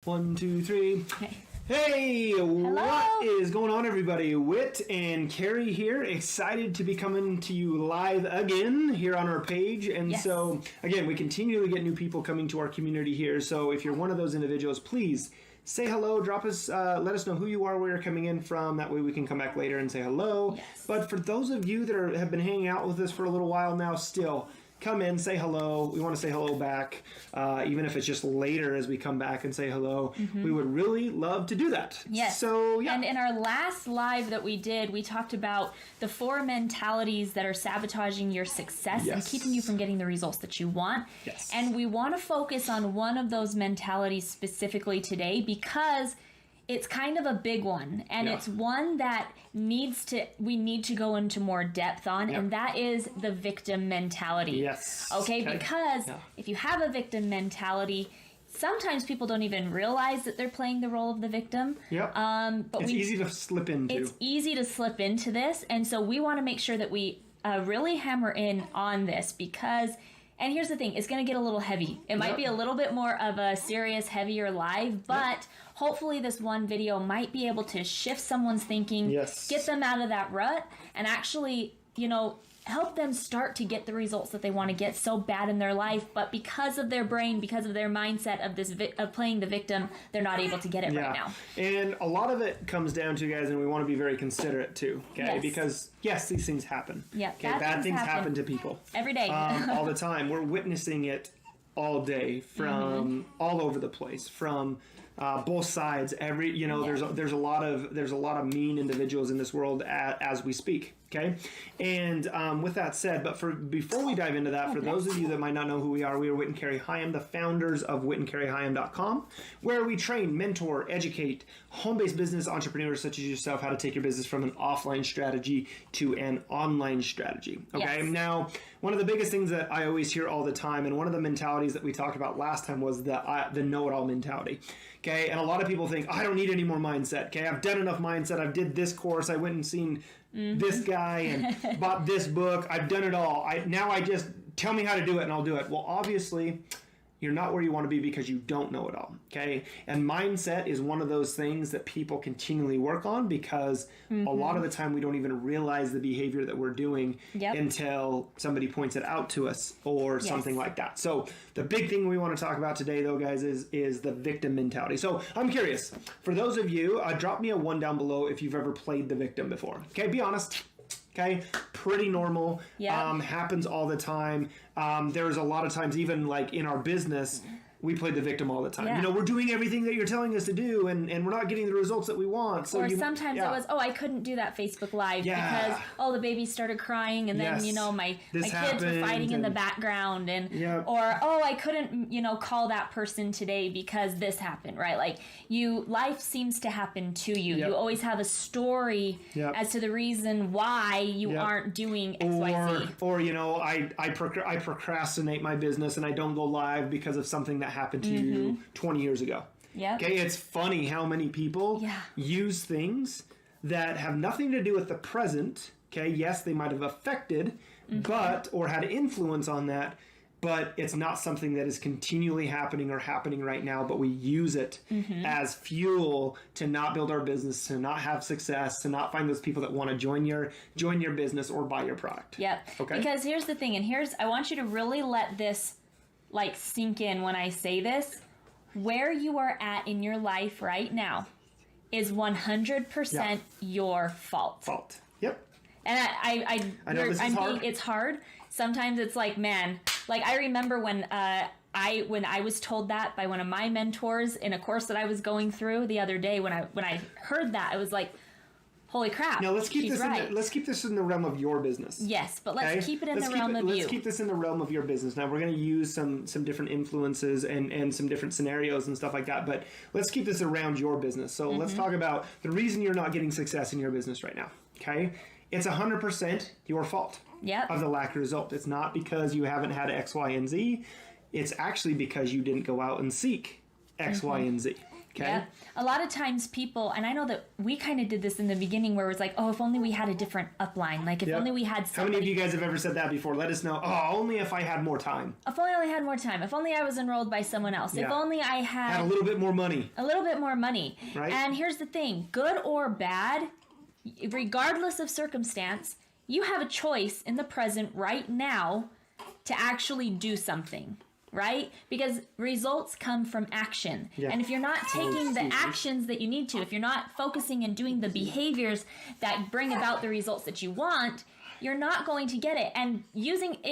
1, 2, 3. Hey, Hello. What is going on, everybody? Whit and Carrie here, excited to be coming to you live again here on our page. And Yes. so, again, we continually get new people coming to our community here. So if you're one of those individuals, please say hello, drop us, let us know who you are, where you're coming in from. That way we can come back later and say hello. Yes. But for those of you that have been hanging out with us for a little while now still, come in, say hello. We want to say hello back, even if it's just later as we come back and say hello. Mm-hmm. We would really love to do that. Yes. So, yeah. And in our last live that we did, we talked about the 4 mentalities that are sabotaging your success and keeping you from getting the results that you want. Yes. And we want to focus on one of those mentalities specifically today because it's kind of a big one, and it's one that we need to go into more depth on, and that is the victim mentality. Yes. Okay, because if you have a victim mentality, sometimes people don't even realize that they're playing the role of the victim. Yep. But it's easy to slip into. It's easy to slip into this, and so we want to make sure that we really hammer in on this because... And here's the thing, it's going to get a little heavy. It might be a little bit more of a serious, heavier live, but hopefully this one video might be able to shift someone's thinking, get them out of that rut, and actually, help them start to get the results that they want to get so bad in their life, but because of their brain, because of their mindset of playing the victim, they're not able to get it right now. And a lot of it comes down to, guys, and we want to be very considerate too, okay? Because, yes, these things happen. Yeah, okay? Bad things happen to people. Every day. All the time. We're witnessing it all day from all over the place, from both sides. There's a lot of mean individuals in this world as we speak. Okay, and with that said, before we dive into that, for those of you that might not know who we are Whit and Carrie Hyam, the founders of whitandcarriehyam.com, where we train, mentor, educate home-based business entrepreneurs such as yourself how to take your business from an offline strategy to an online strategy. Okay, now one of the biggest things that I always hear all the time, and one of the mentalities that we talked about last time was the know-it-all mentality. Okay, and a lot of people think, I don't need any more mindset. Okay, I've done enough mindset. I've did this course. I went and seen this guy and bought this book. I've done it all. Now I just tell me how to do it and I'll do it. Well, obviously, you're not where you want to be because you don't know it all. Okay, and mindset is one of those things that people continually work on because a lot of the time we don't even realize the behavior that we're doing until somebody points it out to us or something like that. So the big thing we want to talk about today, though, guys, is the victim mentality. So I'm curious, for those of you, drop me a 1 down below if you've ever played the victim before. Okay, be honest. Okay, pretty normal. Happens all the time. There's a lot of times, even like in our business, we play the victim all the time. We're doing everything that you're telling us to do, and we're not getting the results that we want. So sometimes it was, I couldn't do that Facebook Live because, the baby started crying, and then, my kids were fighting in the background, and or, I couldn't, call that person today because this happened, right? Like, life seems to happen to you. You always have a story as to the reason why you aren't doing X, Y, Z. Or, I procrastinate my business and I don't go live because of something that happened to you 20 years ago. Okay, it's funny how many people use things that have nothing to do with the present. Okay, yes, they might have affected, or had influence on that, but it's not something that is continually happening or happening right now, but we use it as fuel to not build our business, to not have success, to not find those people that want to join your business or buy your product. Okay? Because here's the thing, and I want you to really let this sink in when I say this. Where you are at in your life right now is 100% your fault. Yep. And I know this is hard. It's hard. Sometimes it's like, man, I remember when I was told that by one of my mentors in a course that I was going through the other day. When I heard that, I was like, holy crap. Now let's keep this in the realm of your business. Yes, but let's keep it in the realm of you. Let's keep this in the realm of your business. Now we're going to use some different influences and some different scenarios and stuff like that, but let's keep this around your business. So let's talk about the reason you're not getting success in your business right now. Okay? It's 100% your fault of the lack of result. It's not because you haven't had X, Y, and Z. It's actually because you didn't go out and seek X, Y, and Z. Okay. Yeah. A lot of times people, and I know that we kind of did this in the beginning where it was like, oh, if only we had a different upline. Like, if only we had somebody. How many of you guys have ever said that before? Let us know. Oh, only if I had more time. If only I had more time. If only I was enrolled by someone else. Yeah. If only I had a little bit more money. A little bit more money. Right. And here's the thing, good or bad, regardless of circumstance, you have a choice in the present right now to actually do something. Right? Because results come from action. Yeah. And if you're not taking the actions that you need to, if you're not focusing and doing the behaviors that bring about the results that you want, you're not going to get it. And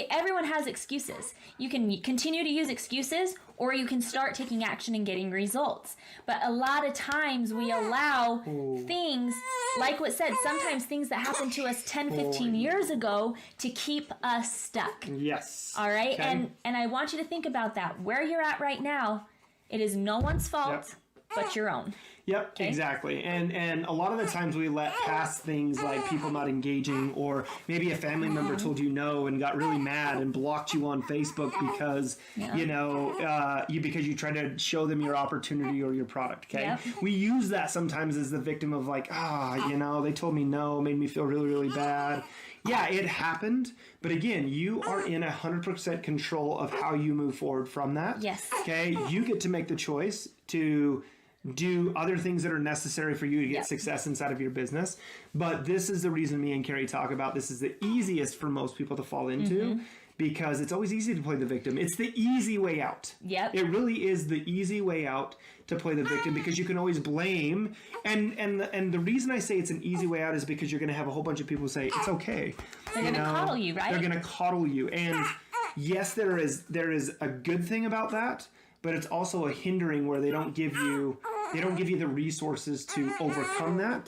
everyone has excuses. You can continue to use excuses, or you can start taking action and getting results. But a lot of times we allow things, like what said, sometimes things that happened to us 10, 15 years ago to keep us stuck. Yes. All right? Okay. And I want you to think about that. Where you're at right now, it is no one's fault but your own. Yep, okay? Exactly. And a lot of the times we let past things like people not engaging, or maybe a family member told you no and got really mad and blocked you on Facebook because, because you tried to show them your opportunity or your product, okay? Yep. We use that sometimes as the victim of like, they told me no, made me feel really, really bad. Yeah, it happened, but again, you are in 100% control of how you move forward from that. Yes. Okay, you get to make the choice to do other things that are necessary for you to get success inside of your business. But this is the reason me and Carrie talk about this is the easiest for most people to fall into, because it's always easy to play the victim. It's the easy way out. Yep. It really is the easy way out to play the victim, because you can always blame. And the reason I say it's an easy way out is because you're going to have a whole bunch of people say, it's okay. They're going to coddle you, right? They're going to coddle you. And yes, there is a good thing about that, but it's also a hindering where they don't give you the resources to overcome that,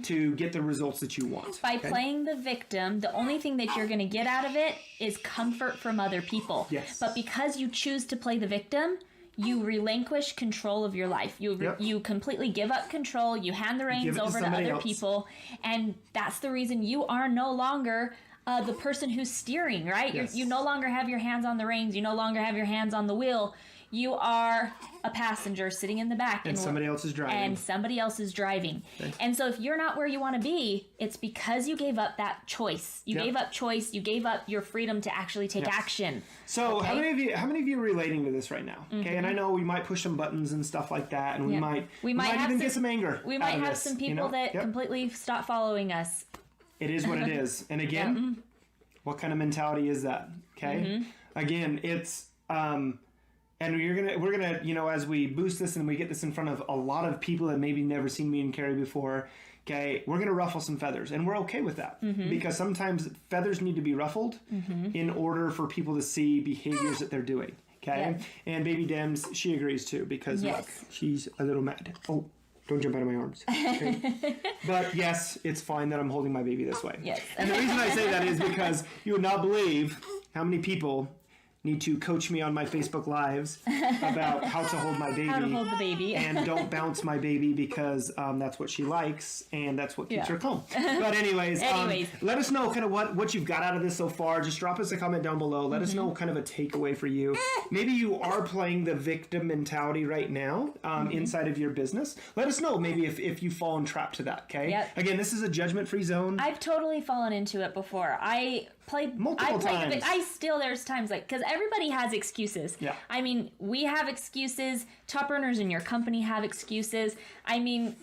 to get the results that you want. By playing the victim, the only thing that you're going to get out of it is comfort from other people. Yes. But because you choose to play the victim, you relinquish control of your life. You completely give up control. You hand the reins over to other people. And that's the reason you are no longer the person who's steering, right? Yes. You no longer have your hands on the reins. You no longer have your hands on the wheel. You are a passenger sitting in the back. And somebody else is driving. Okay. And so if you're not where you want to be, it's because you gave up that choice. You gave up choice. You gave up your freedom to actually take action. So how many of you are relating to this right now? Okay, and I know we might push some buttons and stuff like that, and we might even get some anger. We might have some people that completely stop following us. It is what it is. And again, what kind of mentality is that? Okay? Again, it's and we're gonna, as we boost this and we get this in front of a lot of people that maybe never seen me and Carrie before, okay, we're gonna ruffle some feathers, and we're okay with that, because sometimes feathers need to be ruffled in order for people to see behaviors that they're doing. Okay, and Baby Dems, she agrees too, because look, she's a little mad. Oh, don't jump out of my arms. Okay? But yes, it's fine that I'm holding my baby this way. Yes. And the reason I say that is because you would not believe how many people need to coach me on my Facebook Lives about how to hold my baby. How to hold the baby. And don't bounce my baby, because that's what she likes, and that's what keeps her calm. But anyways, let us know kind of what you've got out of this so far. Just drop us a comment down below. Let us know kind of a takeaway for you. Maybe you are playing the victim mentality right now inside of your business. Let us know maybe if you've fallen trapped to that, okay? Yep. Again, this is a judgment-free zone. I've totally fallen into it before. I played multiple times. There's times because everybody has excuses. Yeah. I mean, we have excuses. Top earners in your company have excuses. I mean,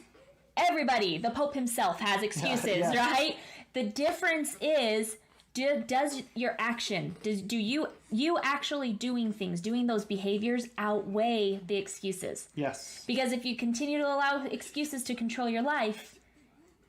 everybody, the Pope himself has excuses, right? The difference is, does your action, do you actually doing those behaviors outweigh the excuses? Yes. Because if you continue to allow excuses to control your life,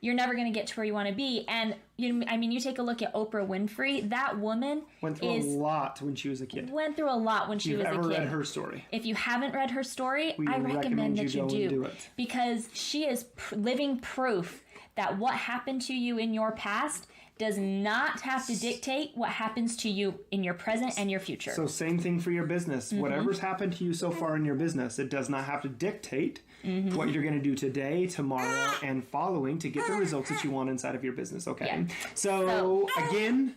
you're never going to get to where you want to be. And you take a look at Oprah Winfrey. That woman went through a lot when she was a kid. Went through a lot when she was a kid. If you've ever read her story. If you haven't read her story, I recommend that you do. Because she is living proof that what happened to you in your past does not have to dictate what happens to you in your present and your future. So same thing for your business. Whatever's happened to you so far in your business, it does not have to dictate what you're going to do today, tomorrow, and following to get the results that you want inside of your business, okay? Yeah. So again,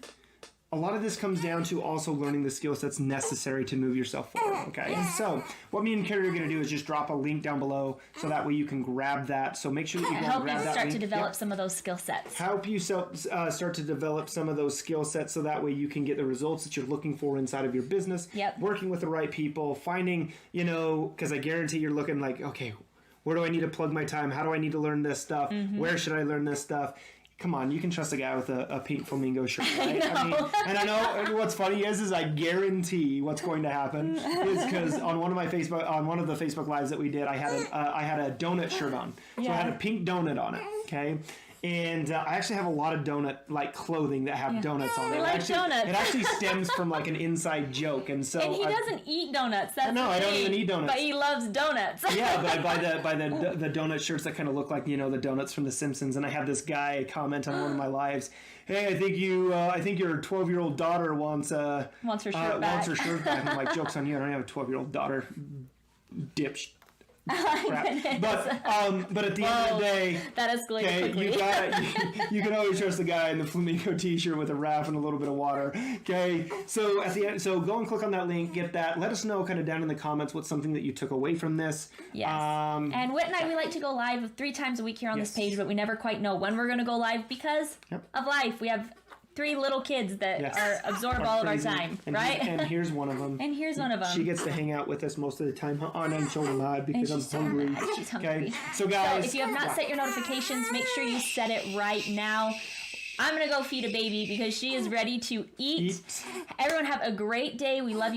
a lot of this comes down to also learning the skill sets necessary to move yourself forward, okay? And so what me and Carrie are going to do is just drop a link down below so that way you can grab that. So make sure that you go and grab that link. Help you start to develop some of those skill sets. Help you start to develop some of those skill sets so that way you can get the results that you're looking for inside of your business. Yep. Working with the right people, finding, because I guarantee you're looking like, okay, where do I need to plug my time? How do I need to learn this stuff? Where should I learn this stuff? Come on, you can trust a guy with a pink flamingo shirt, right? I mean, and I know what's funny is I guarantee what's going to happen is because on one of the Facebook lives that we did, I had a donut shirt on, so I had a pink donut on it, okay. And I actually have a lot of donut clothing that have donuts on it. We like donuts. It actually stems from an inside joke, and so. And he doesn't eat donuts. That's no, the I don't thing. even eat donuts. But he loves donuts. Yeah, but by the donut shirts that kind of look like the donuts from The Simpsons, and I had this guy comment on one of my lives. Hey, I think your 12-year-old daughter wants her shirt back. Wants her shirt back. And I'm like, joke's on you. I don't have a 12-year-old daughter. Crap. But at the end of the day, that escalated quickly. You can always trust the guy in the flamingo t-shirt with a raft and a little bit of water. Okay, so at the end, go and click on that link, get that. Let us know kind of down in the comments what's something that you took away from this. Yes. And Whit and I, we like to go live 3 times a week here on this page, but we never quite know when we're going to go live because of life. We have 3 little kids that absorb all of our time, right? And here's one of them. And here's one of them. She gets to hang out with us most of the time on Untold Live because I'm hungry. She's hungry. Okay, so guys. So if you have not set your notifications, make sure you set it right now. I'm going to go feed a baby because she is ready to eat. Everyone have a great day. We love you.